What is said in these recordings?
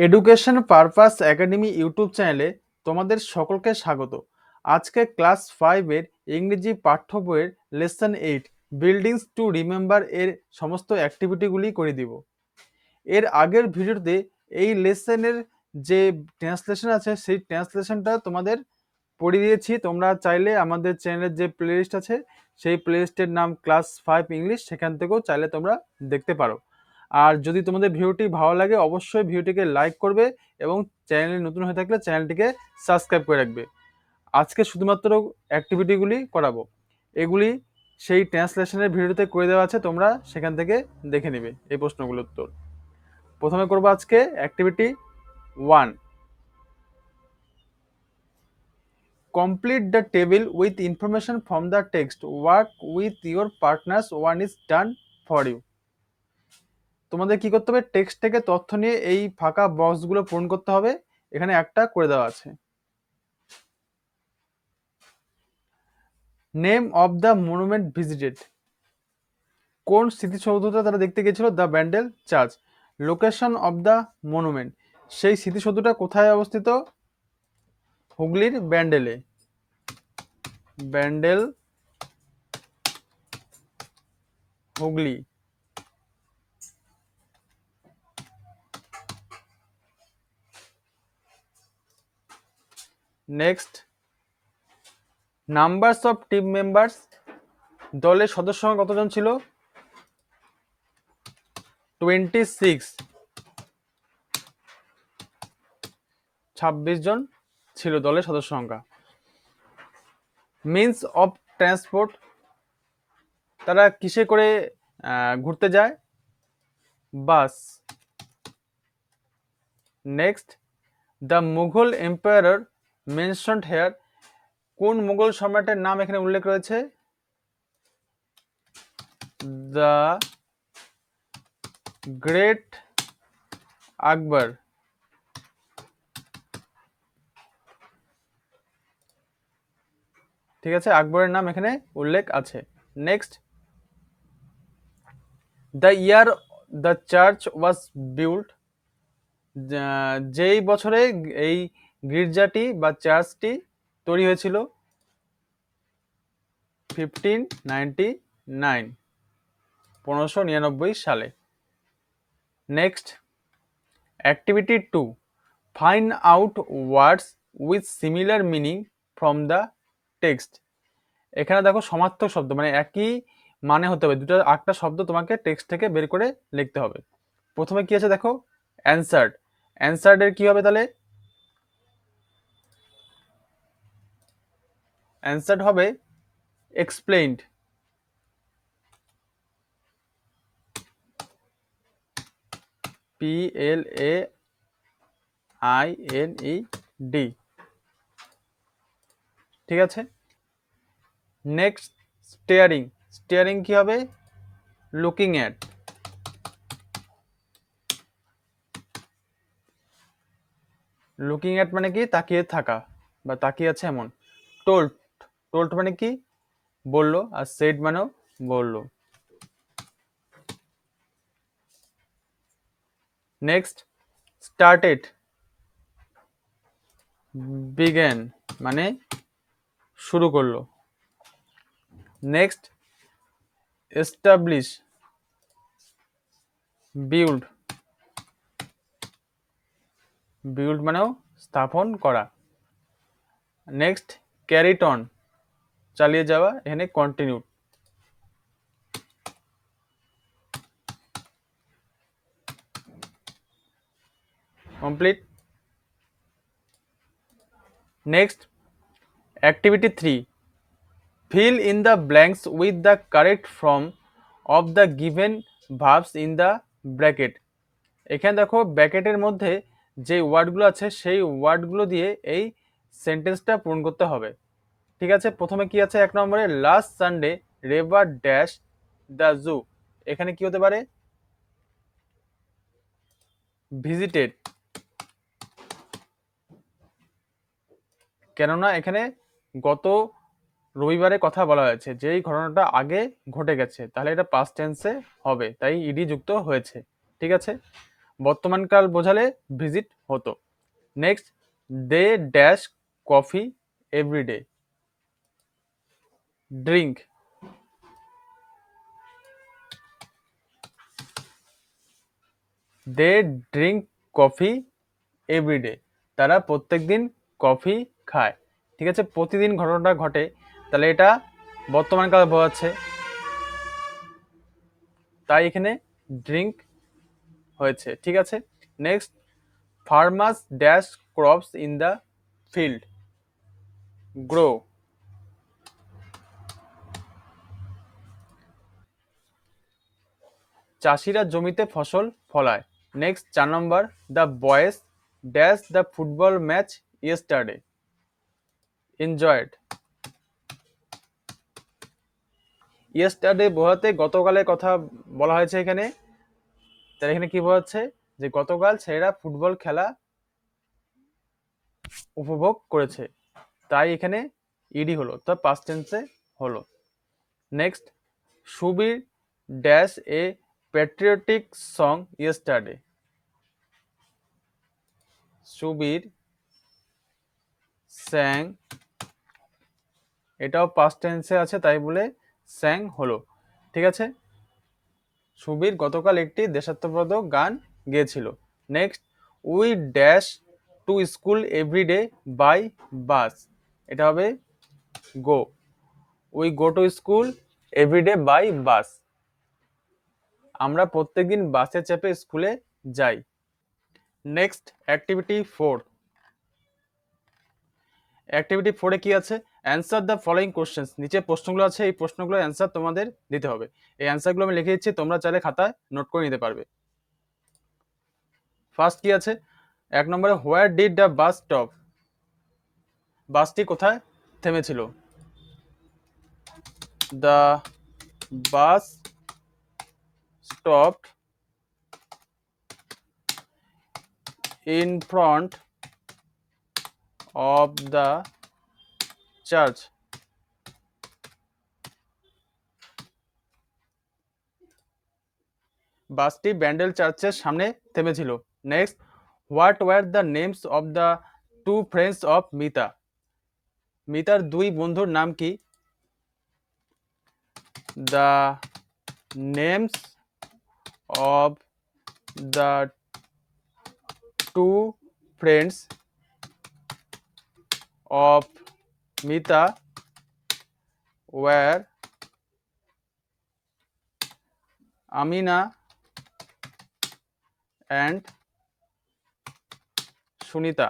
Education purpose academy YouTube চ্যানেলে তোমাদের সকলকে স্বাগত। আজকে ক্লাস 5 এর ইংরেজি পাঠ্য বইয়ের লেসন 8 বিল্ডিংস টু রিমেম্বার এর সমস্ত অ্যাক্টিভিটিগুলি করে দিব। এর আগের ভিডিওতে এই লেসনের যে ট্রান্সলেশন আছে সেই ট্রান্সলেশনটা তোমাদের পড়িয়ে দিয়েছি। তোমরা চাইলে আমাদের চ্যানেলের যে প্লেলিস্ট আছে সেই প্লেলিস্টের নাম ক্লাস 5 ইংলিশ, সেখান থেকেও চাইলে তোমরা দেখতে পারো। আর যদি তোমাদের ভিডিওটি ভালো লাগে অবশ্যই ভিডিওটিকে লাইক করবে এবং চ্যানেলে নতুন হয়ে থাকলে চ্যানেলটিকে সাবস্ক্রাইব করে রাখবে। আজকে শুধুমাত্র অ্যাক্টিভিটিগুলি করাবো, এগুলি সেই ট্রান্সলেশনের ভিডিওতে করে দেওয়া আছে, তোমরা সেখান থেকে দেখে নেবে এই প্রশ্নগুলোর উত্তর। প্রথমে করবো আজকে activity 1। Complete the table with information from the text. Work with your partners. One is done for you. তোমাদের কি করতে হবে, টেক্সট থেকে তথ্য নিয়ে এই ফাঁকা বক্সগুলো পূরণ করতে হবে। এখানে একটা করে দেওয়া আছে। Name of the monument visited, কোন স্মৃতিসৌধটা তারা দেখতে গেছিল? The Bandel church. Location of the monument, সেই স্মৃতিসৌধটা কোথায় অবস্থিত? হুগলির ব্যান্ডেলে। Bandel Hooghly. Next, numbers of team members, দলের সদস্য সংখ্যা কতজন ছিল? 26 জন ছিল দলের সদস্য সংখ্যা। মিনস অফ ট্রান্সপোর্ট, তারা কিসে করে ঘুরতে যায়? Bus. Next, the Mughal empire mentioned here, কোন মুঘল সম্রাটের নাম এখানে উল্লেখ রয়েছে? The great Akbar. ঠিক আছে, আকবরের নাম এখানে উল্লেখ আছে। Next, the year the church was built, যেই বছরে এই গির্জাটি বা চার্চটি তৈরি হয়েছিল? 1599, 1599 সালে। Next, activity 2, find out words with similar meaning from the text. এখানে দেখো সমার্থক শব্দ, মানে একই মানে হতে হবে, দুটো একটা শব্দ তোমাকে টেক্সট থেকে বের করে লিখতে হবে। প্রথমে কি আছে দেখো, অ্যানসার্ড। অ্যানসার্ড এর কি হবে তাহলে? অ্যানসার্ড হবে এক্সপ্লেইনড। PLAINED। ঠিক আছে। Next, staring. স্টেয়ারিং কি হবে? Looking at. লুকিং অ্যাট মানে কি? তাকিয়ে থাকা বা তাকিয়ে আছে এমন। টোল্ড। টোল্ড মানে কি? বললো। আর সেড মানেও বললো। Next, started. বিগেন মানে শুরু করলো। Next, establish. বিল্ড। বিল্ড মানেও স্থাপন করা। নেক্সট, ক্যারিড অন, চালিয়ে যাওয়া, এখানে continue. Complete. Next, activity 3, fill in the blanks with the correct form of the given verbs in the bracket. এখানে দেখো ব্র্যাকেটের মধ্যে যে ওয়ার্ডগুলো আছে সেই ওয়ার্ডগুলো দিয়ে এই সেন্টেন্সটা পূরণ করতে হবে। ঠিক আছে, প্রথমে কি আছে? 1 নম্বরে, লাস্ট সানডে রেভার ড্যাশ দ্য জু। এখানে কি হতে পারে? ভিজিটেড, কেননা এখানে গত রবিবারে কথা বলা হয়েছে, যেই ঘটনাটা আগে ঘটে গেছে, তাহলে এটা পাস্ট টেন্সে হবে, তাই ইডি যুক্ত হয়েছে। ঠিক আছে, বর্তমানকাল বোঝালে ভিজিট হতো। Next, they dash coffee everyday. Drink, they drink coffee everyday. তারা প্রত্যেকদিন কফি খায়। ঠিক আছে, প্রতিদিন ঘটনাটা ঘটে, তাহলে এটা বর্তমানকাল বোঝাচ্ছে, তাই এখানে ড্রিঙ্ক হয়েছে। ঠিক আছে, next, farmers dash crops in the field. Grow, চাষিরা জমিতে ফসল ফলায়। Next 4 number, the boys dash the football match yesterday. Enjoyed, yesterday বোঝাতে গতকালের কথা বলা হয়েছে এখানে, তাহলে এখানে কি বোঝাচ্ছে যে গতকাল ছেলেরা ফুটবল খেলা উপভোগ করেছে, তাই এখানে ইডি হলো, তো পাস্ট টেন্সে হলো। Next, Subir dash a patriotic song yesterday. Subir স্যাং, এটাও পাস্ট টেন্সে আছে, তাই বলে স্যাং হলো। ঠিক আছে, সুবীর গতকাল একটি দেশাত্মবোধক গান গেয়েছিল। Next, we dash to school everyday by bus. এটা হবে go. We go to school everyday by bus. আমরা প্রত্যেকদিন বাসে চেপে স্কুলে যাই। Next, activity 4। অ্যাক্টিভিটি 4 এ কি আছে? Answer the following questions. নিচে প্রশ্নগুলো আছে, এই প্রশ্নগুলোর অ্যান্সার তোমাদের দিতে হবে। এই অ্যান্সারগুলো আমি লিখে দিচ্ছি, তোমরা চাইলে খাতায় নোট করে নিতে পারবে। ফার্স্ট কি আছে? 1 নম্বরে, where did the bus stop. বাসটি কোথায় থেমেছিল? The bus stopped in front of the church. বাসটি ব্যান্ডেল চার্চের সামনে থেমেছিল। Next, what were the names of the two friends of Mita. মিতার দুই বন্ধুর নাম কি? The names of the two friends of Mita were Amina and Sunita.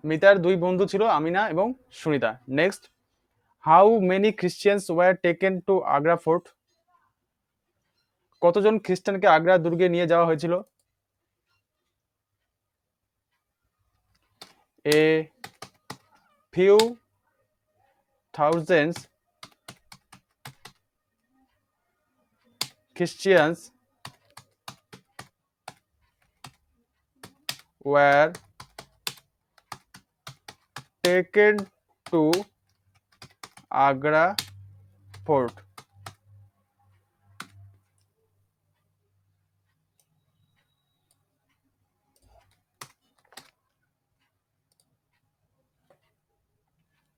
মিতার দুই বন্ধু ছিল, আমিনা এবং Sunita. Next, how many Christians were taken to Agra fort. কতজন খ্রিস্টানকে আগ্রা দুর্গে নিয়ে যাওয়া হয়েছিল? A few thousands Christians were taken to Agra fort.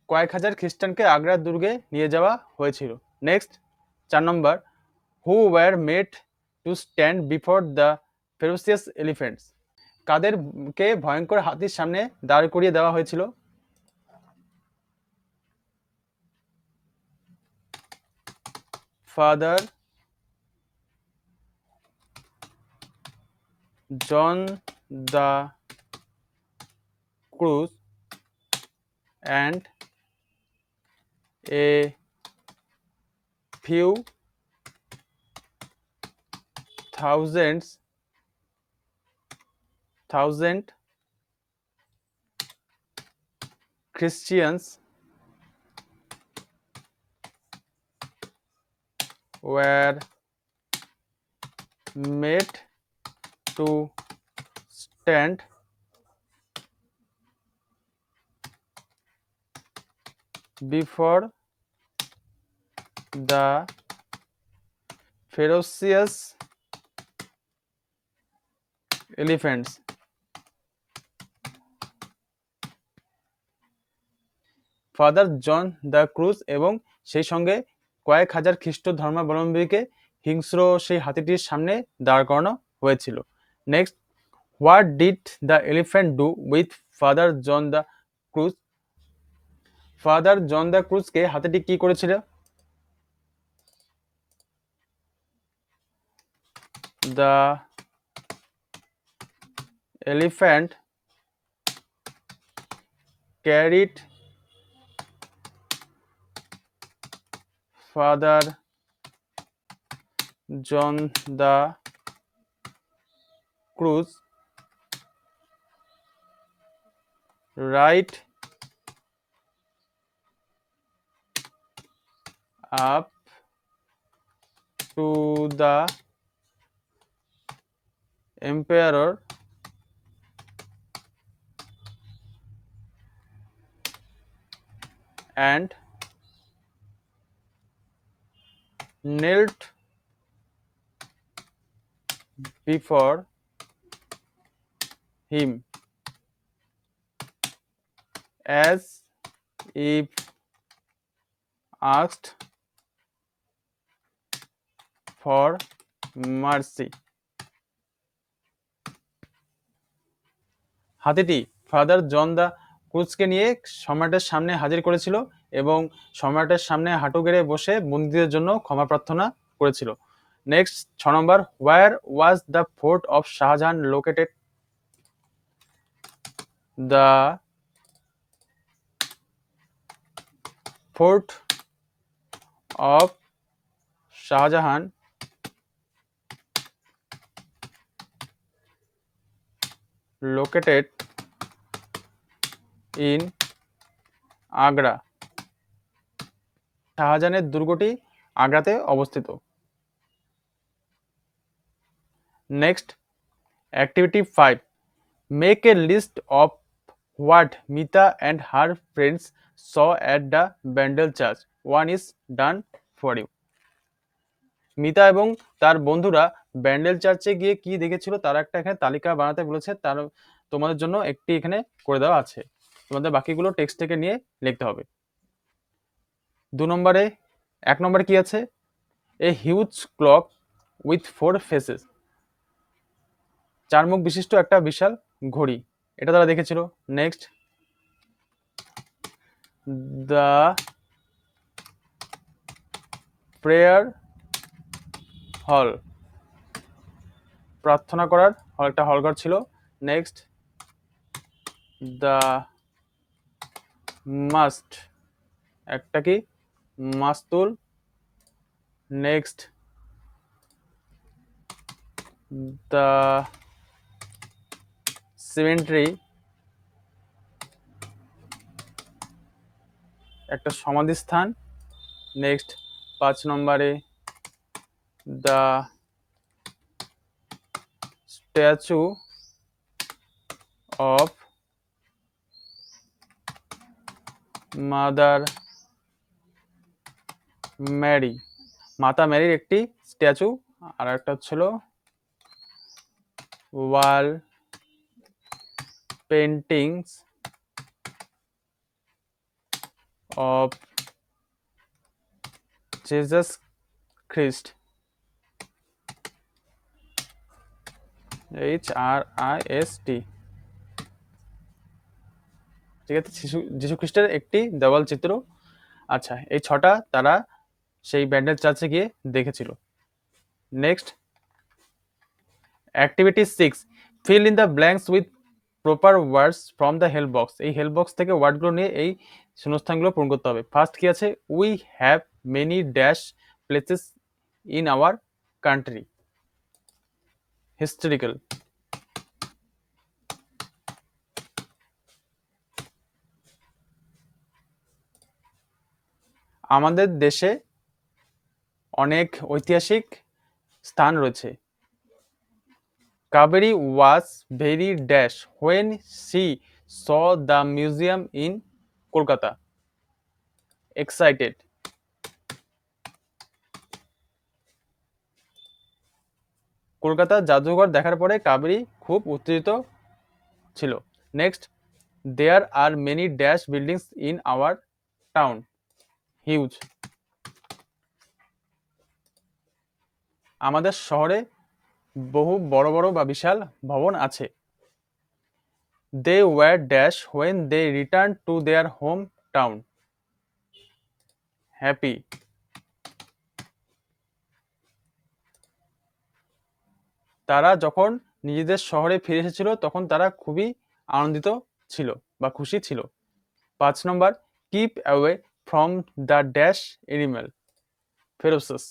কয়েক হাজার খ্রিস্টানকে আগ্রা দুর্গে নিয়ে যাওয়া হয়েছিল। নেক্সট 4 নম্বর, who were made to stand before the ferocious elephants. কাদেরকে ভয়ঙ্কর হাতির সামনে দাঁড় করিয়ে দেওয়া হয়েছিল? Father John de Cruz and a few thousand Christians were made to stand before the ferocious elephants. Father John de Cruz এবং সেই সঙ্গে কয়েক হাজার খ্রিস্ট ধর্মাবলম্বীকে হিংস্র সেই হাতিটির সামনে দাঁড় করানো হয়েছিল। Next, what did the elephant do with father John de Cruz? Father John de ক্রুজকে হাতিটি কি করেছিল? The elephant carried father John de Cruz right up to the emperor and knelt before him as if asked for mercy. হাতিটি father John de ক্রুজকে নিয়ে সম্রাটের সামনে হাজির করেছিল এবং সম্রাটের সামনে হাঁটু গেড়ে বসে বন্দীদের জন্য ক্ষমা প্রার্থনা করেছিল। নেক্সট 6 নম্বর, where was the fort of Shahjahan located? The fort of Shahjahan located in Agra. শাহজাহানের দুর্গটি আগ্রাতে অবস্থিত। Next, activity 5, make a list of what Mita and her friends saw at the Bandel church. One is done for you. Mita এবং তার বন্ধুরা ব্যান্ডেল চার্চে গিয়ে কি দেখেছিল তার একটা এখানে তালিকা বানাতে বলেছে, তার তোমাদের জন্য একটি এখানে করে দেওয়া আছে, তোমাদের বাকিগুলো টেক্সট থেকে নিয়ে লিখতে হবে। 2 নম্বরে 1 নম্বরে কি আছে? A huge clock with 4 faces. 4 মুখ বিশিষ্ট একটা বিশাল ঘড়ি, এটা তারা দেখেছিল। নেক্সট, দ্য প্রেয়ার হল, প্রার্থনা করার একটা হলঘর ছিল। নেক্সট, দ্য মাস্ট, একটা কি মাস্তুল। নেক্সট, দ্য সিমেন্ট্রি, একটা সমাধিস্থান। নেক্সট 5 নম্বরে the statue of mother Mary, মাতা ম্যারির একটি স্ট্যাচু। আর একটা ছিল wall paintings of Jesus Christ, HRIST। ঠিক আছে, যীশু খ্রিস্টের একটি দেওয়াল চিত্র। আচ্ছা, এই 6টা তারা সেই ব্যান্ডেল চার্চে গিয়ে দেখেছিল। Next, activity 6, fill in the blanks with proper words from the help box. এই হেল্প বক্স থেকে ওয়ার্ডগুলো নিয়ে এই শূন্যস্থানগুলো পূরণ করতে হবে। ফার্স্ট কি আছে? We have many dash places in our country, historical. আমাদের দেশে অনেক ঐতিহাসিক স্থান রয়েছে। Kaveri was very dash when she saw the museum in Kolkata. Excited. Kolkata জাদুঘর দেখার পরে কাবেরী খুব উত্তেজিত ছিল। Next, there are many dash buildings in our town. Huge. আমাদের শহরে বহু বড় বড় বা বিশাল ভবন আছে। They were dash when they return to their home town. Happy. তারা যখন নিজেদের শহরে ফিরে এসেছিল তখন তারা খুবই আনন্দিত ছিল বা খুশি ছিল। 5 নম্বর, keep away from the dash animal. Ferocious.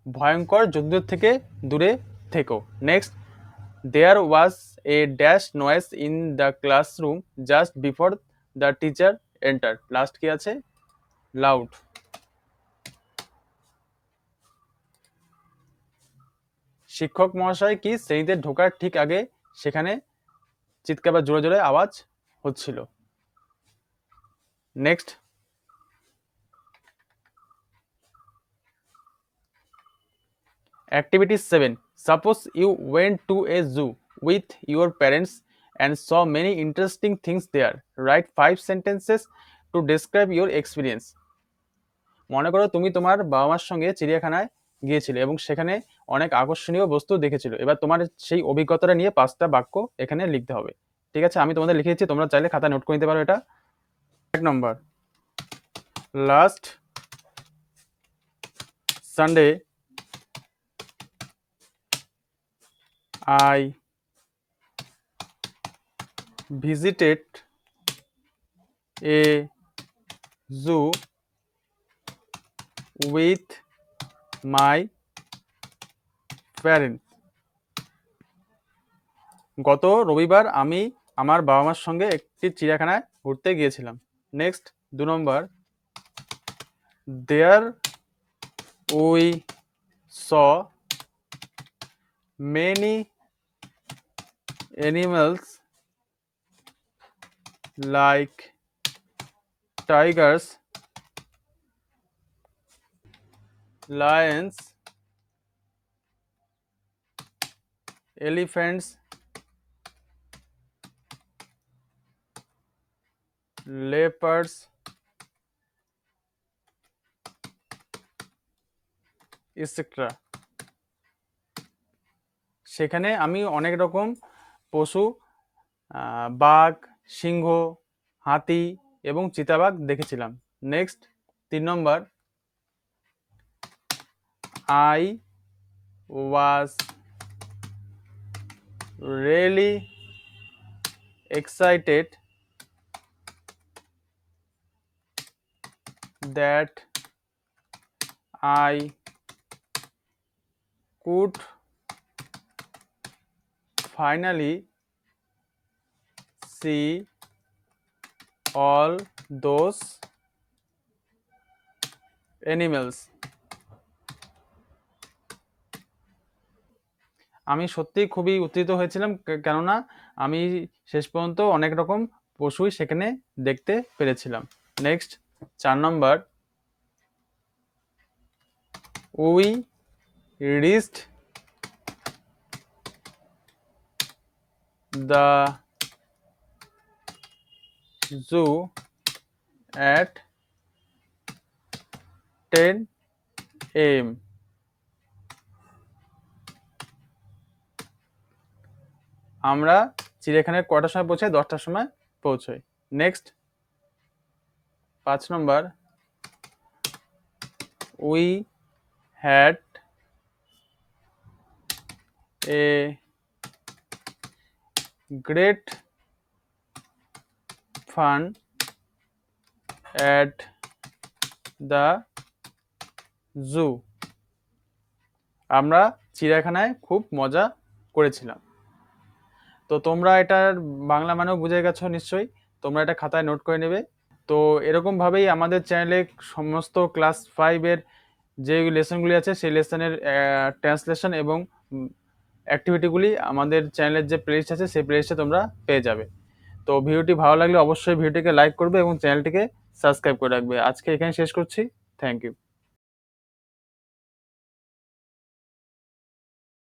ভয়ঙ্কর জন্তুদের থেকে দূরে থেকো। Next, there was a dash noise in the classroom just before the teacher enter. Last কি আছে? লাউড। শিক্ষক মহাশয় কি শ্রেণীতে ঢোকার ঠিক আগে সেখানে চিৎকার বা জোরে জোরে আওয়াজ হচ্ছিল। Next, Activity 7. Suppose you went to a zoo with your parents and saw many interesting things there. Write 5 sentences to describe your experience. মনে করো তুমি তোমার বাবা মার সঙ্গে চিড়িয়াখানায় গিয়েছিলে এবং সেখানে অনেক আকর্ষণীয় বস্তু দেখেছিল। এবার তোমার সেই অভিজ্ঞতাটা নিয়ে 5টা বাক্য এখানে লিখতে হবে। ঠিক আছে, আমি তোমাদের লিখে দিচ্ছি, তোমরা চাইলে খাতা নোট করে নিতে পারো এটা। 1 নম্বর, last Sunday I visited a zoo with my parents. গত রবিবার আমি আমার বাবা মার সঙ্গে একটি চিড়িয়াখানায় ঘুরতে গিয়েছিলাম। Next 2 number, there we saw many animals like tigers, lions, elephants, leopards, etc. সেখানে আমি অনেক রকম পশু, বাঘ, সিংহ, হাতি এবং চিতাবাঘ দেখেছিলাম। Next 3 number, I was really excited that I could finally see all those animals. আমি সত্যিই খুবই উত্তেজিত হয়েছিলাম কেননা আমি শেষ পর্যন্ত অনেক রকম পশুই সেখানে দেখতে পেরেছিলাম। Next 4 number, we reached the zoo at 10 AM. আমরা চিড়িয়াখানায় কটার সময় পৌঁছাই? 10টার সময় পৌঁছাই। Next 5 number, we had a great fun at the zoo. আমরা চিড়িয়াখানায় খুব মজা করেছিলাম। তো তোমরা এটার বাংলা মানেও বুঝে গেছো নিশ্চয়ই, তোমরা এটা খাতায় নোট করে নেবে। তো এরকমভাবেই আমাদের চ্যানেলে সমস্ত ক্লাস 5 এর যে লেসনগুলি আছে সেই লেসনের ট্রান্সলেশন এবং অ্যাক্টিভিটিগুলি আমাদের চ্যানেলের যে প্লেলিস্ট আছে সেই প্লেলিস্টে তোমরা পেয়ে যাবে। তো ভিডিওটি ভালো লাগলে অবশ্যই ভিডিওটিকে লাইক করবে এবং চ্যানেলটিকে সাবস্ক্রাইব করে রাখবে। আজকে এখানে শেষ করছি। Thank you.